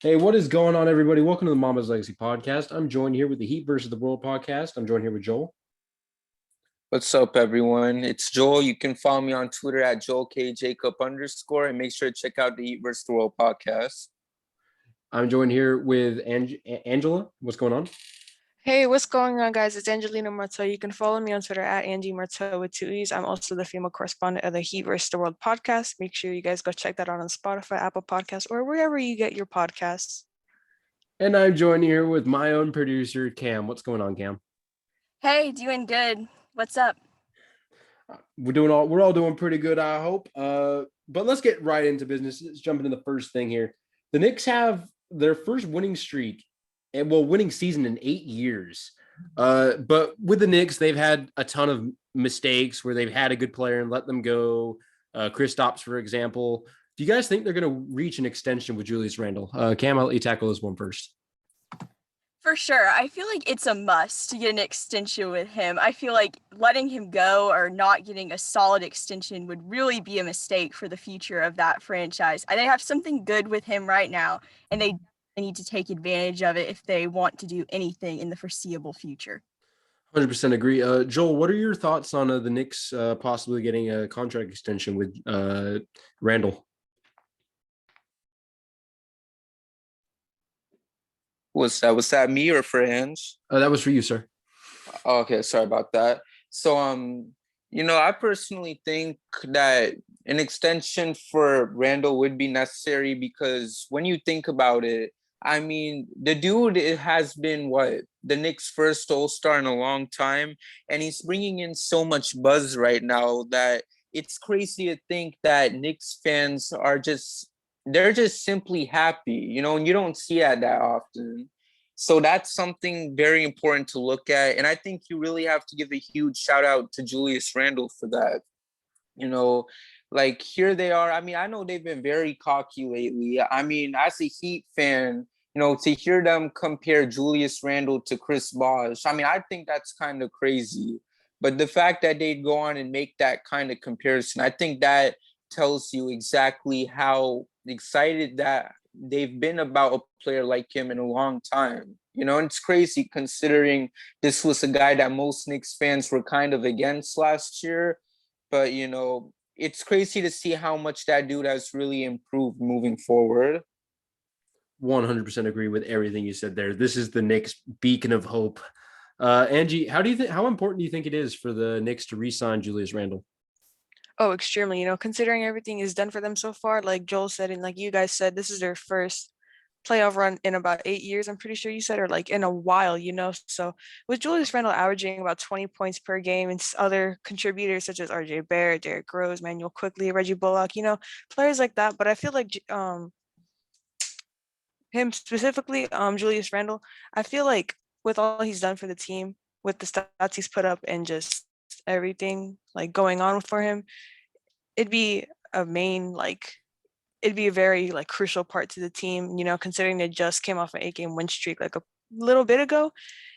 Hey, what is going on, everybody? Welcome to the Mamba's Legacy podcast. I'm joined here with the Heat versus the World podcast. I'm joined here with Joel. What's up, everyone? It's Joel. You can follow me on Twitter at JoelKJacob_, and make sure to check out the Eat vs. the World podcast. I'm joined here with Angela. What's going on? Hey, what's going on, guys? It's Angelina Marteau. You can follow me on Twitter at Angie Marteau with two E's. I'm also the female correspondent of the Heat vs. the World podcast. Make sure you guys go check that out on Spotify, Apple Podcasts, or wherever you get your podcasts. And I'm joined here with my own producer, Cam. What's going on, Cam? Hey, doing good. What's up? We're all doing pretty good, I hope. But let's get right into business. Let's jump into the first thing here. The Knicks have their first winning streak and winning season in 8 years. But with the Knicks, they've had a ton of mistakes where they've had a good player and let them go. Kristaps, for example. Do you guys think they're going to reach an extension with Julius Randle? Cam, I'll let you tackle this one first. For sure. I feel like it's a must to get an extension with him. I feel like letting him go or not getting a solid extension would really be a mistake for the future of that franchise. They have something good with him right now, and they need to take advantage of it if they want to do anything in the foreseeable future. 100% agree. Joel, what are your thoughts on the Knicks possibly getting a contract extension with Randle? Was that me or for Ange? That was for you, sir. Oh, okay, sorry about that. So, I personally think that an extension for Randle would be necessary because when you think about it, I mean, the dude has been the Knicks' first All-Star in a long time, and he's bringing in so much buzz right now that it's crazy to think that Knicks fans they're just simply happy, and you don't see that often. So that's something very important to look at. And I think you really have to give a huge shout out to Julius Randle for that. Like here they are. I mean, I know they've been very cocky lately. I mean, as a Heat fan, to hear them compare Julius Randle to Chris Bosh, I mean, I think that's kind of crazy. But the fact that they'd go on and make that kind of comparison, I think that tells you exactly how excited that they've been about a player like him in a long time. And it's crazy considering this was a guy that most Knicks fans were kind of against last year. But, it's crazy to see how much that dude has really improved moving forward. 100% agree with everything you said there. This is the Knicks' beacon of hope. Angie, how important do you think it is for the Knicks to re-sign Julius Randle? Oh, extremely. Considering everything is done for them so far, like Joel said, and like you guys said, this is their first playoff run in about 8 years, I'm pretty sure you said, or like in a while, So with Julius Randle averaging about 20 points per game and other contributors such as RJ Barrett, Derrick Rose, Manuel Quickly, Reggie Bullock, players like that. But I feel like him specifically, Julius Randle, I feel like with all he's done for the team, with the stats he's put up and just everything like going on for him, it'd be it'd be a very like crucial part to the team, considering they just came off an 8-game win streak like a little bit ago.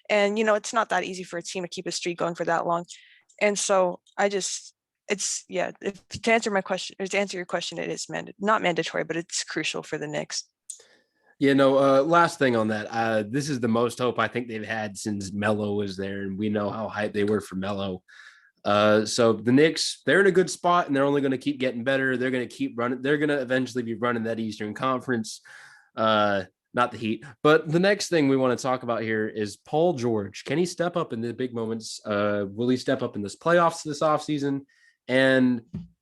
And, it's not that easy for a team to keep a streak going for that long. And so to answer my question, or to answer your question, it is not mandatory, but it's crucial for the Knicks. Yeah, no, last thing on that. This is the most hope I think they've had since Melo was there, and we know how hyped they were for Melo. So the Knicks, they're in a good spot, and they're only going to keep getting better. They're going to keep running. They're going to eventually be running that Eastern Conference, not the Heat. But the next thing we want to talk about here is Paul George. Can he step up in the big moments? Will he step up in this playoffs this offseason? And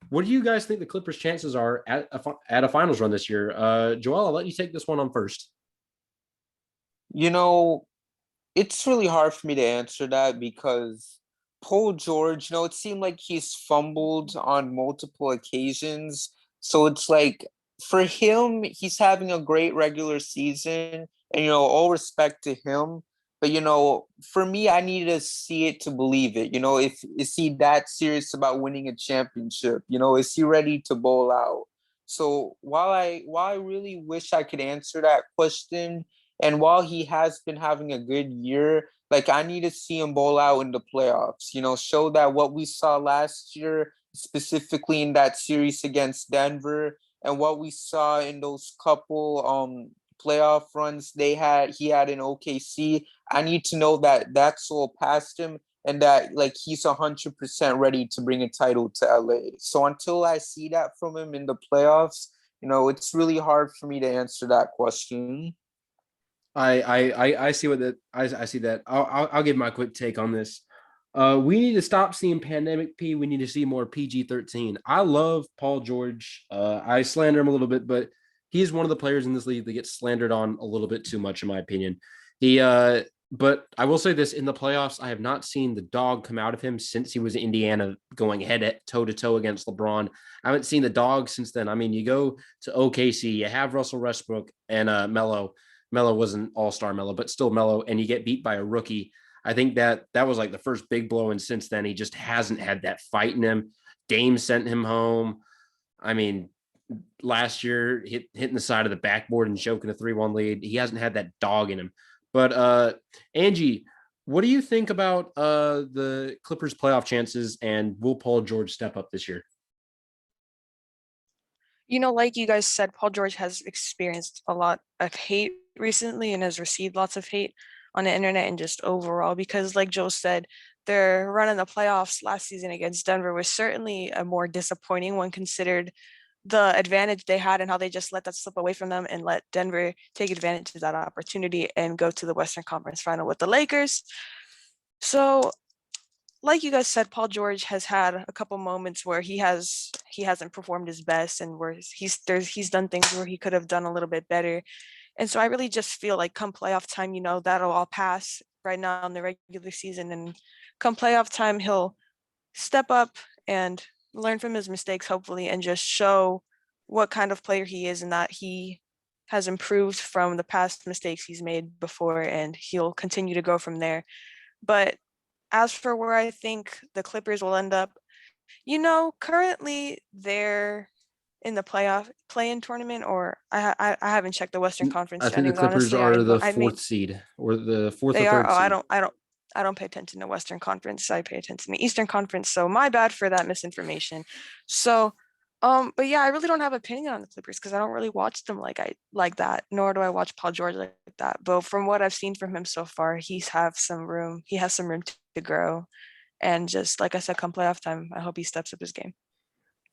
what do you guys think the Clippers' chances are at a finals run this year? Joel, I'll let you take this one on first. It's really hard for me to answer that because Paul George, it seemed like he's fumbled on multiple occasions. So it's like for him, he's having a great regular season and, all respect to him. But, for me, I need to see it to believe it. Is he that serious about winning a championship? Is he ready to bowl out? So while I really wish I could answer that question, and while he has been having a good year, like I need to see him bowl out in the playoffs, show that what we saw last year, specifically in that series against Denver, and what we saw in those couple playoff runs he had in OKC. I need to know that that's all past him and that like he's 100% ready to bring a title to LA. So until I see that from him in the playoffs, it's really hard for me to answer that question. I see what that I see that. I'll give my quick take on this. We need to stop seeing pandemic P. We need to see more PG-13. I love Paul George. I slander him a little bit, but he's one of the players in this league that gets slandered on a little bit too much, in my opinion. But I will say this: in the playoffs, I have not seen the dog come out of him since he was in Indiana, going toe to toe against LeBron. I haven't seen the dog since then. I mean, you go to OKC, you have Russell Westbrook and Melo. Melo wasn't all-star Melo, but still Melo, and you get beat by a rookie. I think that was like the first big blow, and since then he just hasn't had that fight in him. Dame sent him home. I mean, last year hitting the side of the backboard and choking a 3-1 lead. He hasn't had that dog in him. But Angie, what do you think about the Clippers playoff chances, and will Paul George step up this year? Like you guys said, Paul George has experienced a lot of hate recently and has received lots of hate on the internet and just overall, because like Joe said, their run in the playoffs last season against Denver was certainly a more disappointing one, considered the advantage they had and how they just let that slip away from them and let Denver take advantage of that opportunity and go to the Western Conference Final with the Lakers. So like you guys said, Paul George has had a couple moments where he hasn't performed his best, and where he's done things where he could have done a little bit better. And so I really just feel like come playoff time, that'll all pass right now in the regular season, and come playoff time, he'll step up and learn from his mistakes, hopefully, and just show what kind of player he is, and that he has improved from the past mistakes he's made before, and he'll continue to go from there. But as for where I think the Clippers will end up, currently they're in the play-in tournament, or I haven't checked the Western Conference I think the standings. Clippers Honestly, are the I mean, fourth seed, or the fourth or they are. third Oh, seed. I don't pay attention to Western Conference. I pay attention to the Eastern Conference. So my bad for that misinformation. So, but yeah, I really don't have an opinion on the Clippers because I don't really watch them like that. Nor do I watch Paul George like that. But from what I've seen from him so far, He has some room to grow. And just like I said, come playoff time, I hope he steps up his game.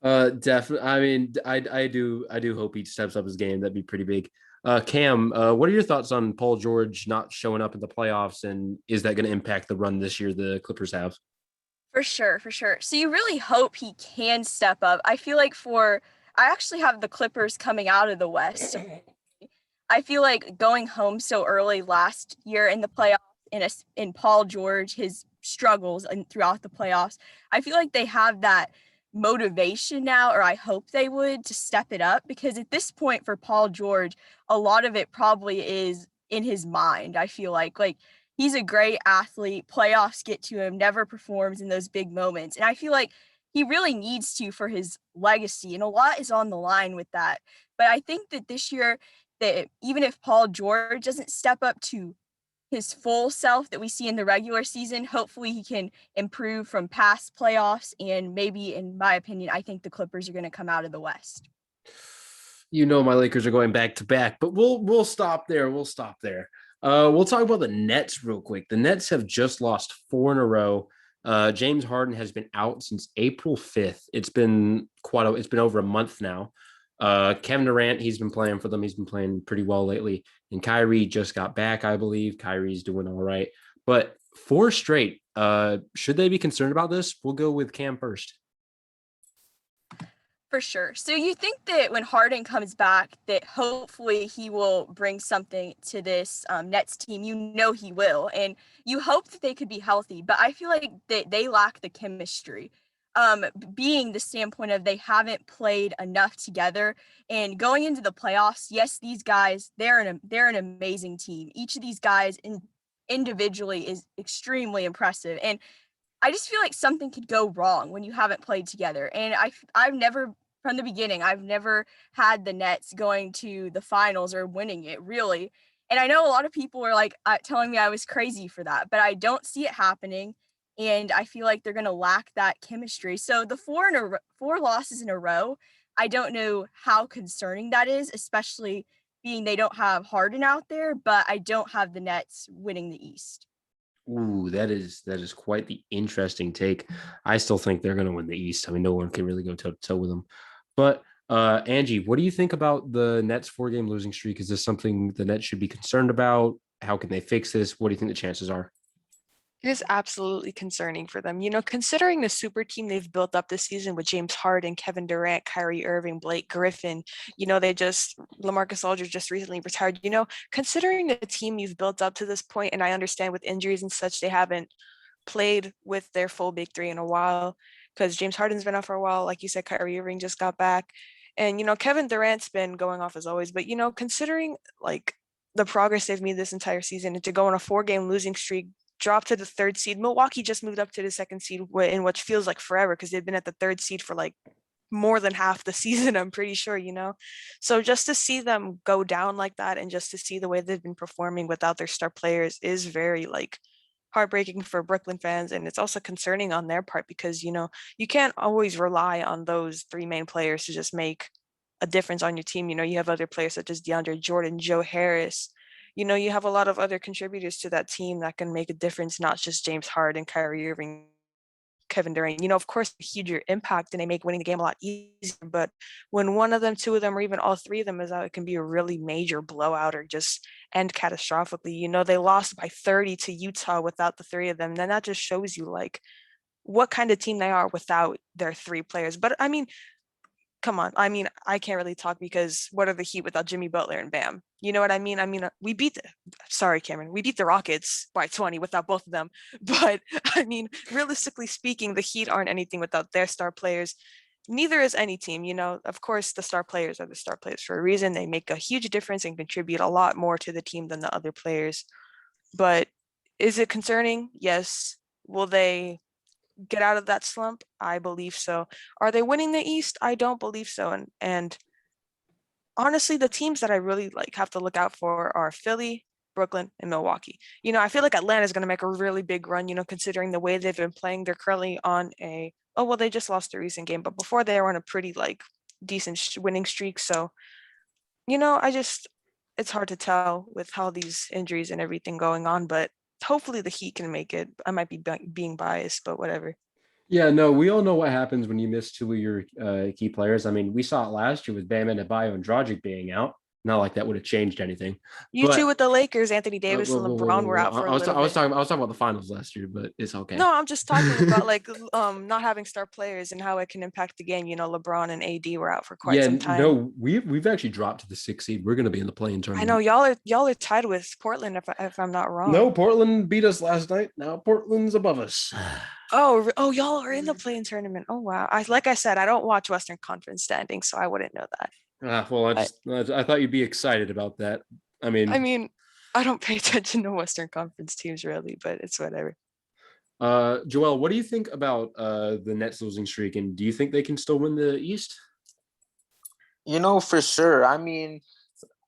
Definitely. I mean, I do hope he steps up his game. That'd be pretty big. Cam, what are your thoughts on Paul George not showing up in the playoffs, and is that going to impact the run this year the Clippers have? For sure, for sure. So you really hope he can step up. I feel like I actually have the Clippers coming out of the West. So I feel like going home so early last year in the playoffs, in Paul George, his struggles and throughout the playoffs, I feel like they have that motivation now, or I hope they would, to step it up, because at this point for Paul George, a lot of it probably is in his mind. I feel like he's a great athlete, playoffs get to him, never performs in those big moments. And I feel like he really needs to for his legacy, and a lot is on the line with that. But I think that this year, that even if Paul George doesn't step up to his full self that we see in the regular season, hopefully he can improve from past playoffs. And maybe, in my opinion, I think the Clippers are going to come out of the West. My Lakers are going back to back, but we'll stop there. We'll stop there. We'll talk about the Nets real quick. The Nets have just lost 4 in a row. James Harden has been out since April 5th. It's been over a month now. Kevin Durant, he's been playing for them. He's been playing pretty well lately. And Kyrie just got back, I believe. Kyrie's doing all right. But 4 straight. Should they be concerned about this? We'll go with Cam first. For sure. So you think that when Harden comes back, that hopefully he will bring something to this Nets team? He will. And you hope that they could be healthy. But I feel like they lack the chemistry. Being the standpoint of they haven't played enough together, and going into the playoffs, yes, these guys, they're an amazing team. Each of these guys individually is extremely impressive, and I just feel like something could go wrong when you haven't played together. And I've never, from the beginning, I've never had the Nets going to the finals or winning it, really. And I know a lot of people were telling me I was crazy for that, but I don't see it happening. And I feel like they're going to lack that chemistry. So the 4 losses in a row, I don't know how concerning that is, especially being they don't have Harden out there, but I don't have the Nets winning the East. Ooh, that is quite the interesting take. I still think they're going to win the East. I mean, no one can really go toe to toe with them. But Angie, what do you think about the Nets 4-game losing streak? Is this something the Nets should be concerned about? How can they fix this? What do you think the chances are? It is absolutely concerning for them. Considering the super team they've built up this season with James Harden, Kevin Durant, Kyrie Irving, Blake Griffin, LaMarcus Aldridge just recently retired. Considering the team you've built up to this point, and I understand with injuries and such, they haven't played with their full big three in a while because James Harden's been out for a while. Like you said, Kyrie Irving just got back. And, Kevin Durant's been going off as always. But, considering like the progress they've made this entire season and to go on a 4-game losing streak, drop to the 3rd seed. Milwaukee just moved up to the 2nd seed in what feels like forever because they've been at the 3rd seed for like more than half the season, I'm pretty sure, So just to see them go down like that and just to see the way they've been performing without their star players is very like heartbreaking for Brooklyn fans. And it's also concerning on their part because, you can't always rely on those 3 main players to just make a difference on your team. You have other players such as DeAndre Jordan, Joe Harris. You have a lot of other contributors to that team that can make a difference, not just James Harden, Kyrie Irving, Kevin Durant. Of course, a huger impact and they make winning the game a lot easier. But when one of them, 2 of them, or even all 3 of them is out, it can be a really major blowout or just end catastrophically. They lost by 30 to Utah without the 3 of them. Then that just shows you like what kind of team they are without their 3 players. But I mean, come on. I mean, I can't really talk because what are the Heat without Jimmy Butler and Bam? You know what I mean? We beat the Rockets by 20 without both of them. But I mean, realistically speaking, the Heat aren't anything without their star players. Neither is any team. Of course, the star players are the star players for a reason. They make a huge difference and contribute a lot more to the team than the other players. But is it concerning? Yes. Will they get out of that slump? I believe so. Are they winning the East? I don't believe so. And honestly, the teams that I really like have to look out for are Philly, Brooklyn, and Milwaukee. I feel like Atlanta is going to make a really big run, considering the way they've been playing. They're currently on they just lost a recent game, but before they were on a pretty like decent winning streak. So, it's hard to tell with how these injuries and everything going on, but hopefully the Heat can make it. I might be being biased, but whatever. Yeah, no, we all know what happens when you miss 2 of your key players. I mean, we saw it last year with Bam Adebayo and Dragic being out. Not like that would have changed anything. You But too with the Lakers, Anthony Davis and LeBron were out for a little bit. I was talking about the finals last year, but it's okay. No, I'm just talking about like not having star players and how it can impact the game. LeBron and AD were out for quite some time. No, we've actually dropped to the 6th seed. We're going to be in the play-in tournament. I know y'all are tied with Portland if I'm not wrong. No, Portland beat us last night. Now Portland's above us. Oh, y'all are in the play-in tournament. Oh wow. Like I said, I don't watch Western Conference standings, so I wouldn't know that. I thought you'd be excited about that. I mean, I don't pay attention to Western Conference teams really, but it's whatever. Joel, what do you think about the Nets losing streak, and do you think they can still win the East? For sure. I mean,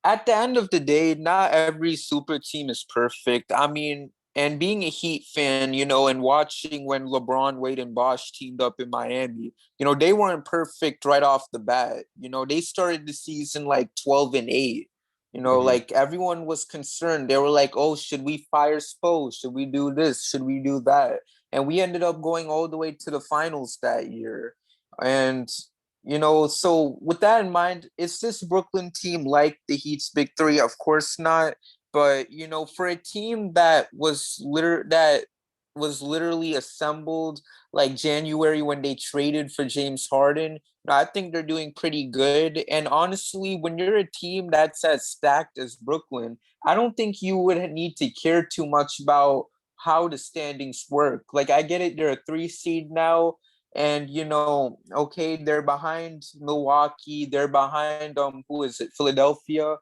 at the end of the day, not every super team is perfect. I mean, and being a Heat fan, and watching when LeBron, Wade, and Bosh teamed up in Miami, they weren't perfect right off the bat. They started the season like 12-8. Like everyone was concerned. They were like, oh, should we fire Spo? Should we do this? Should we do that? And we ended up going all the way to the finals that year. And, so with that in mind, is this Brooklyn team like the Heat's big 3? Of course not. But, for a team that was literally assembled like January when they traded for James Harden, I think they're doing pretty good. And honestly, when you're a team that's as stacked as Brooklyn, I don't think you would need to care too much about how the standings work. Like, I get it, they're a 3 seed now. And, okay, they're behind Milwaukee. They're behind, Philadelphia.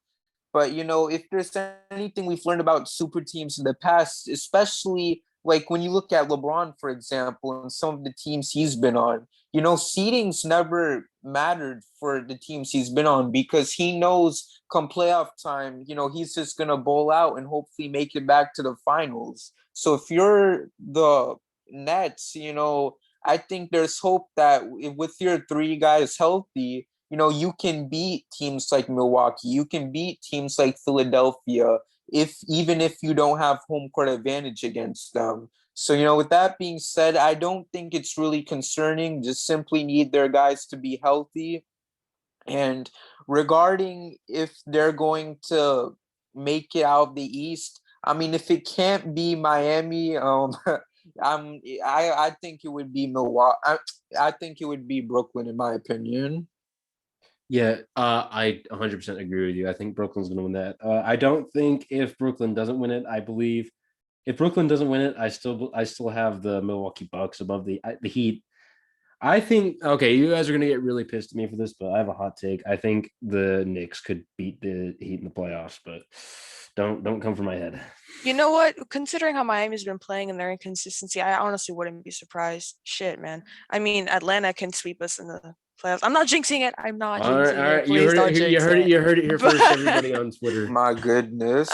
But, if there's anything we've learned about super teams in the past, especially like when you look at LeBron, for example, and some of the teams he's been on, seedings never mattered for the teams he's been on because he knows come playoff time, he's just going to bowl out and hopefully make it back to the finals. So if you're the Nets, I think there's hope that with your 3 guys healthy, you can beat teams like Milwaukee, you can beat teams like Philadelphia, even if you don't have home court advantage against them. So, with that being said, I don't think it's really concerning. Just simply need their guys to be healthy. And regarding if they're going to make it out of the East, I mean, if it can't be Miami, I think it would be Milwaukee. I think it would be Brooklyn, in my opinion. Yeah, I 100% agree with you. I think Brooklyn's going to win that. I don't think if Brooklyn doesn't win it, I believe if Brooklyn doesn't win it, I still have the Milwaukee Bucks above the Heat. I think okay, you guys are gonna get really pissed at me for this, but I have a hot take. I think the Knicks could beat the Heat in the playoffs, but don't come for my head. You know what? Considering how Miami's been playing and their inconsistency, I honestly wouldn't be surprised. Shit, man. I mean, Atlanta can sweep us in the playoffs. I'm not jinxing it. I'm not All right, jinxing all it. right. Please don't jinx it. You heard it here first, But- everybody on Twitter. My goodness.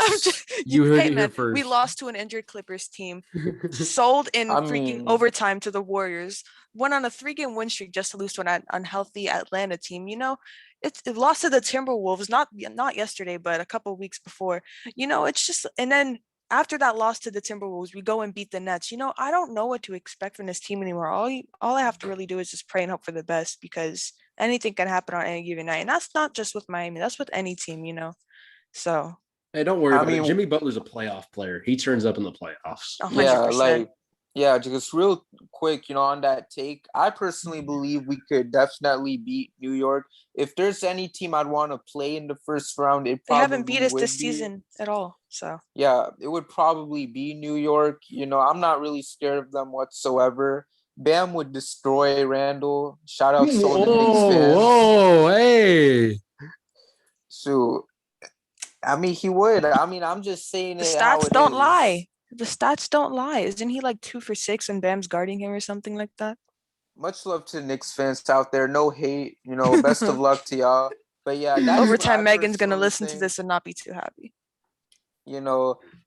You heard hey, it here man, first. we lost to an injured Clippers team, sold in I freaking mean- overtime to the Warriors, went on a 3-game win streak just to lose to an unhealthy Atlanta team. It lost to the Timberwolves, not yesterday, but a couple weeks before. It's just, and then after that loss to the Timberwolves, we go and beat the Nets. I don't know what to expect from this team anymore. All I have to really do is just pray and hope for the best, because anything can happen on any given night. And that's not just with Miami, that's with any team, So Hey, don't worry I about it. mean- Jimmy Butler's a playoff player. He turns up in the playoffs. 100%. Just real quick, on that take, I personally believe we could definitely beat New York. If there's any team I'd want to play in the first round, it They probably haven't beat us would this be- season at all. So Yeah, it would probably be New York. I'm not really scared of them whatsoever. Bam would destroy Randall. Shout out to all the Knicks fans. Whoa, hey. So, I mean, he would. I mean, I'm just saying the it how stats it don't is. lie. The stats don't lie. Isn't he like 2 for 6 and Bam's guarding him or something like that? Much love to Knicks fans out there. No hate. Best of luck to y'all. But yeah, that's what Overtime, I Megan's gonna personally listen to think. this and not be too happy.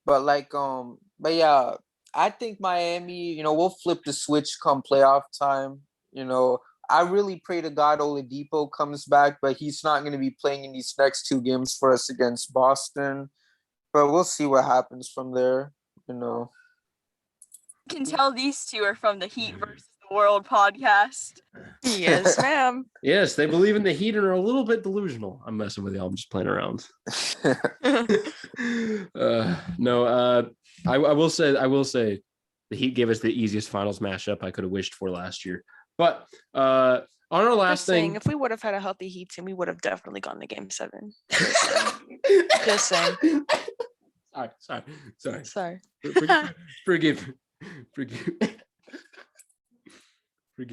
But yeah, I think Miami, we'll flip the switch come playoff time. I really pray to God Oladipo comes back, but he's not going to be playing in these next 2 games for us against Boston. But we'll see what happens from there. You can tell these two are from the Heat versus the World podcast. Yes, ma'am. Yes, they believe in the Heat and are a little bit delusional. I'm messing with y'all. I'm just playing around. I will say the Heat gave us the easiest finals mashup I could have wished for last year. But on our last Just saying, thing, if we would have had a healthy Heat team, we would have definitely gone to Game 7. Just saying. Sorry. Sorry. Forgive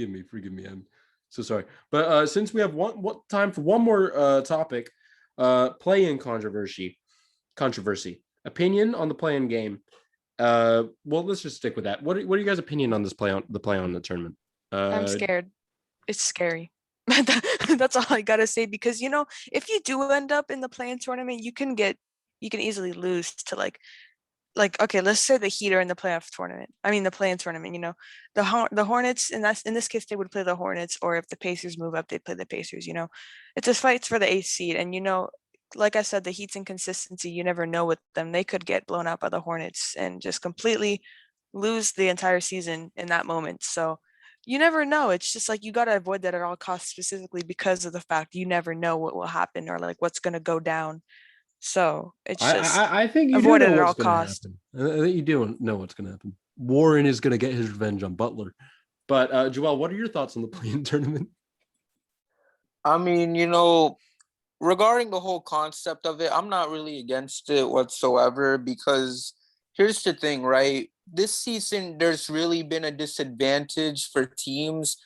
me. I'm so sorry. But since we have one time for one more topic, play-in controversy. Opinion on the play-in game. Well, let's just stick with that. What are you guys' opinion on this play on the tournament? I'm scared. It's scary. That's all I gotta say, because if you do end up in the play-in tournament, you can easily lose to like okay, let's say the Heat are in the playoff tournament. I mean the play-in tournament. The Hornets, and that's in this case they would play the Hornets, or if the Pacers move up, they'd play the Pacers. It's a fight for the 8th seed, and like I said, the Heat's inconsistency, you never know with them. They could get blown out by the Hornets and just completely lose the entire season in that moment. So you never know. It's just like you got to avoid that at all costs, specifically because of the fact you never know what will happen or like what's going to go down. So it's just I think you avoid do it know at all what's going to costs. happen. I think you do know what's going to happen. Warren is going to get his revenge on Butler. But Joel, what are your thoughts on the play-in tournament? I mean, regarding the whole concept of it, I'm not really against it whatsoever, because here's the thing, right? This season, there's really been a disadvantage for teams.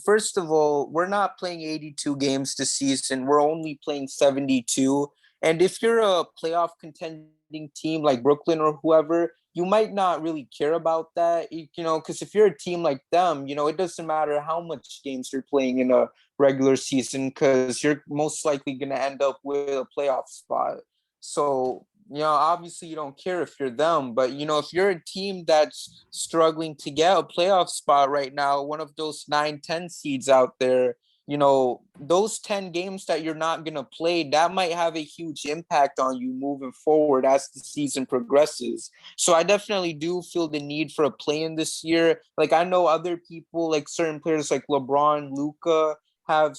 First of all, we're not playing 82 games this season. We're only playing 72. And if you're a playoff contending team like Brooklyn or whoever, you might not really care about that, because if you're a team like them, it doesn't matter how much games you're playing in a regular season, because you're most likely going to end up with a playoff spot. So, obviously you don't care if you're them, but if you're a team that's struggling to get a playoff spot right now, one of those 9-10 seeds out there, those 10 games that you're not going to play, that might have a huge impact on you moving forward as the season progresses. So I definitely do feel the need for a play-in this year. Like, I know other people, like certain players like LeBron, Luka, have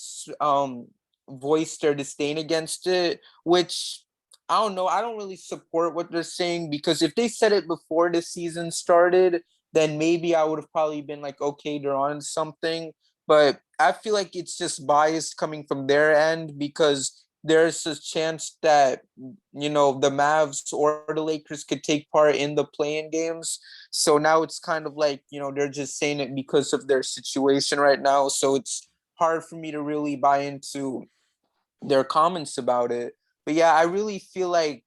voiced their disdain against it, which I don't know. I don't really support what they're saying, because if they said it before the season started, then maybe I would have probably been like, okay, they're on something. But I feel like it's just bias coming from their end, because there's a chance that, the Mavs or the Lakers could take part in the play-in games. So now it's kind of like, they're just saying it because of their situation right now. So it's hard for me to really buy into their comments about it. But yeah, I really feel like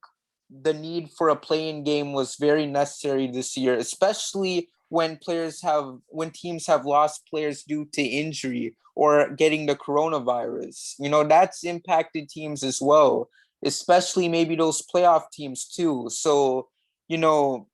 the need for a play-in game was very necessary this year, especially when teams have lost players due to injury or getting the coronavirus. That's impacted teams as well, especially maybe those playoff teams too. So, you know,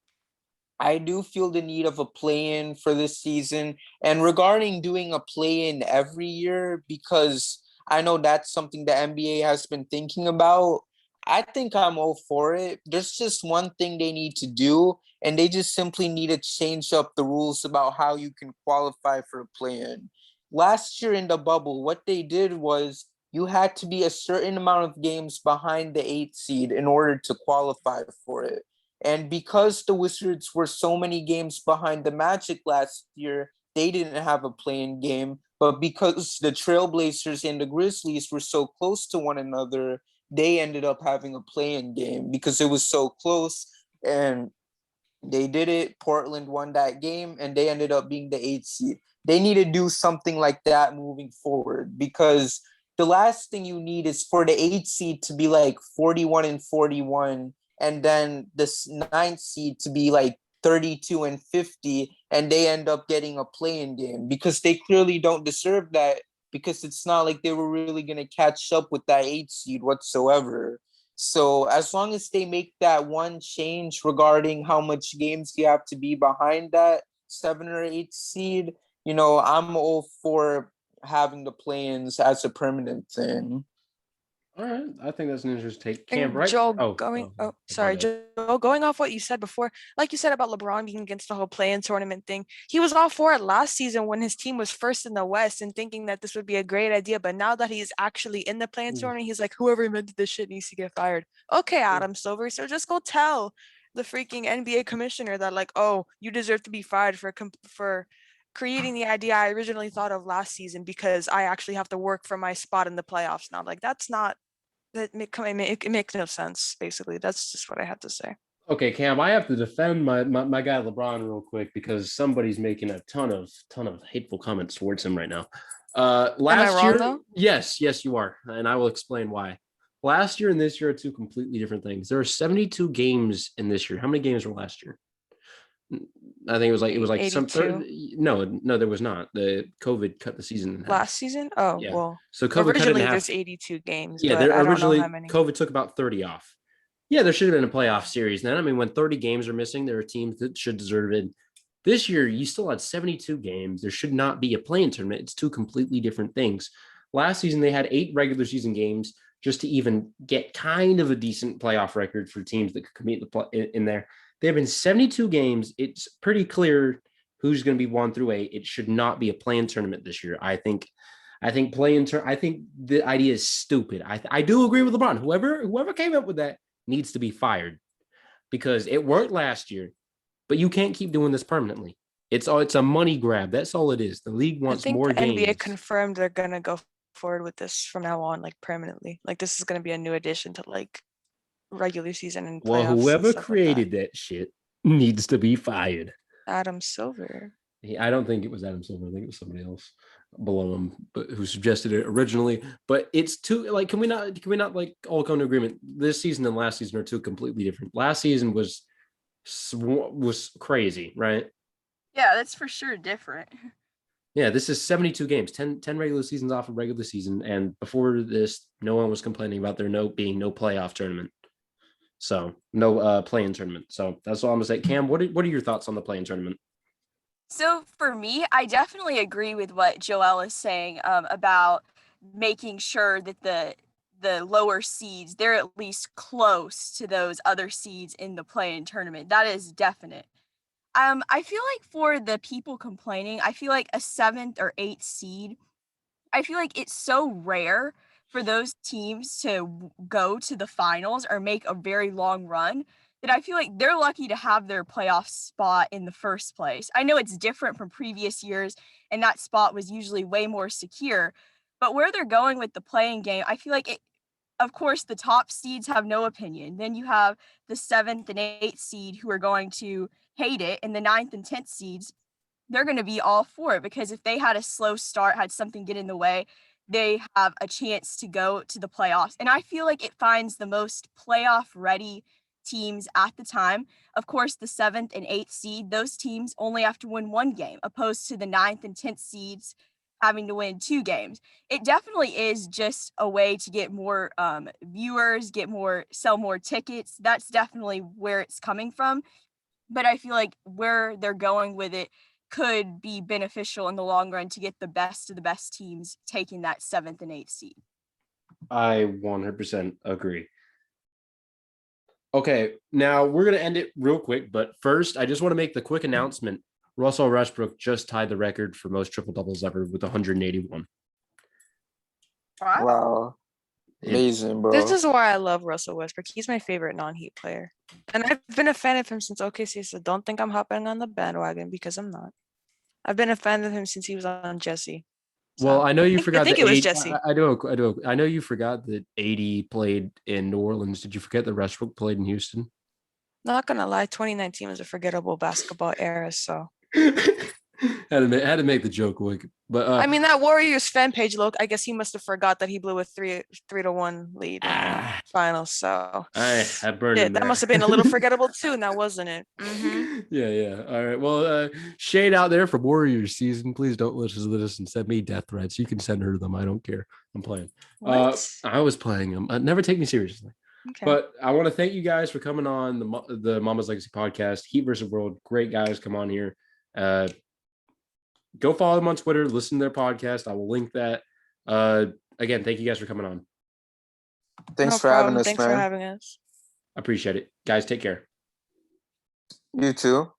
I do feel the need of a play-in for this season. And regarding doing a play-in every year, because I know that's something the NBA has been thinking about, I think I'm all for it. There's just one thing they need to do, and they just simply need to change up the rules about how you can qualify for a play-in. Last year in the bubble, what they did was you had to be a certain amount of games behind the 8th seed in order to qualify for it. And because the Wizards were so many games behind the Magic last year, they didn't have a play-in game. But because the Trailblazers and the Grizzlies were so close to one another, they ended up having a play-in game because it was so close. And they did it. Portland won that game, and they ended up being the 8th seed. They need to do something like that moving forward, because the last thing you need is for the 8th seed to be like 41-41, and then the 9th seed to be like 32-50, and they end up getting a play-in game, because they clearly don't deserve that, because it's not like they were really going to catch up with that 8th seed whatsoever. So as long as they make that one change regarding how much games you have to be behind that 7 or 8 seed, I'm all for having the play-ins as a permanent thing. All right, I think that's an interesting take. Cam, And right? Joel, my sorry, bad. Joel, going off what you said before, like you said about LeBron being against the whole play-in tournament thing, he was all for it last season when his team was first in the West and thinking that this would be a great idea. But now that he's actually in the play-in tournament, he's like, whoever invented this shit needs to get fired. Okay, Adam Silver, so just go tell the freaking NBA commissioner that, like, oh, you deserve to be fired for creating the idea I originally thought of last season, because I actually have to work for my spot in the playoffs now. Like, that's not it makes no sense. Basically, that's just what I had to say. Okay, Cam, I have to defend my guy LeBron real quick, because somebody's making a ton of hateful comments towards him right now. Am I Last wrong year, though? yes, you are, and I will explain why. Last year and this year are two completely different things. There are 72 games in this year. How many games were last year? I think it was like some 82 no, there was not. The COVID cut the season in half. last season. Oh Yeah. well, So COVID cut it in originally half. there's 82 games, Yeah, but there I don't know originally how many. COVID took about 30 off. Yeah, there should have been a playoff series then. I mean, when 30 games are missing, there are teams that should deserve it. This year, you still had 72 games. There should not be a play-in tournament. It's two completely different things. Last season, they had 8 regular season games just to even get kind of a decent playoff record for teams that could compete in there. There have been 72 games. It's pretty clear who's going to be 1 through 8. It should not be a play-in tournament this year. I think I think the idea is stupid. I do agree with LeBron. Whoever came up with that needs to be fired, because it worked last year, but you can't keep doing this permanently. It's a money grab. That's all it is. The league I wants think more the NBA games. confirmed they're gonna go forward with this from now on, like permanently. Like this is gonna be a new addition to like regular season and Well, playoffs and whoever stuff like that. created that shit needs to be fired. Adam Silver. I don't think it was Adam Silver. I think it was somebody else below him, but who suggested it originally. But it's too like, can we not like all come to agreement? This season and last season are two completely different. Last season was crazy, right? Yeah, that's for sure different. Yeah, this is 72 games, 10 regular seasons off of regular season. And before this, no one was complaining about there being no playoff tournament. So no play-in tournament. So that's all I'm gonna say. Cam, what are your thoughts on the play-in tournament? So for me, I definitely agree with what Joel is saying about making sure that the lower seeds, they're at least close to those other seeds in the play-in tournament. That is definite. I feel like for the people complaining, I feel like a 7th or 8th seed, I feel like it's so rare for those teams to go to the finals or make a very long run that I feel like they're lucky to have their playoff spot in the first place. I know it's different from previous years, and that spot was usually way more secure. But where they're going with the playing game, I feel like it, of course, the top seeds have no opinion. Then you have the 7th and 8th seed who are going to hate it, and the 9th and 10th seeds, they're going to be all for it because if they had a slow start, had something get in the way, they have a chance to go to the playoffs. And I feel like it finds the most playoff ready teams at the time. Of course, the 7th and 8th seed, those teams only have to win one game, opposed to the 9th and 10th seeds having to win 2 games. It definitely is just a way to get more viewers, sell more tickets. That's definitely where it's coming from. But I feel like where they're going with it could be beneficial in the long run to get the best of the best teams taking that 7th and 8th seed. I 100% agree. Okay, now we're going to end it real quick, but first, I just want to make the quick announcement. Russell Westbrook just tied the record for most triple doubles ever with 181. Wow. Amazing, bro. This is why I love Russell Westbrook. He's my favorite non-Heat player. And I've been a fan of him since OKC, so don't think I'm hopping on the bandwagon because I'm not. I've been a fan of him since he was on Jesse. Well, I know you I forgot think that it was 80 Jesse. I do. I know you forgot that 80 played in New Orleans. Did you forget that Westbrook played in Houston? Not gonna lie, 2019 was a forgettable basketball era, so had to make the joke quick. But I mean that Warriors fan page look, I guess he must have forgot that he blew a 3-1 lead in the finals. So I burned him that there. must have been a little forgettable too, now wasn't it? Yeah. All right. Well, Shade out there from Warriors season, please don't listen to this and send me death threats. You can send her them. I don't care. I'm playing. What? I was playing them. Never take me seriously. Okay. But I want to thank you guys for coming on the Mama's Legacy podcast. Heat versus World. Great guys, come on here. Go follow them on Twitter. Listen to their podcast. I will link that. Again, thank you guys for coming on. Thanks for having us, Thanks man. for having us. I appreciate it. Guys, take care. You too.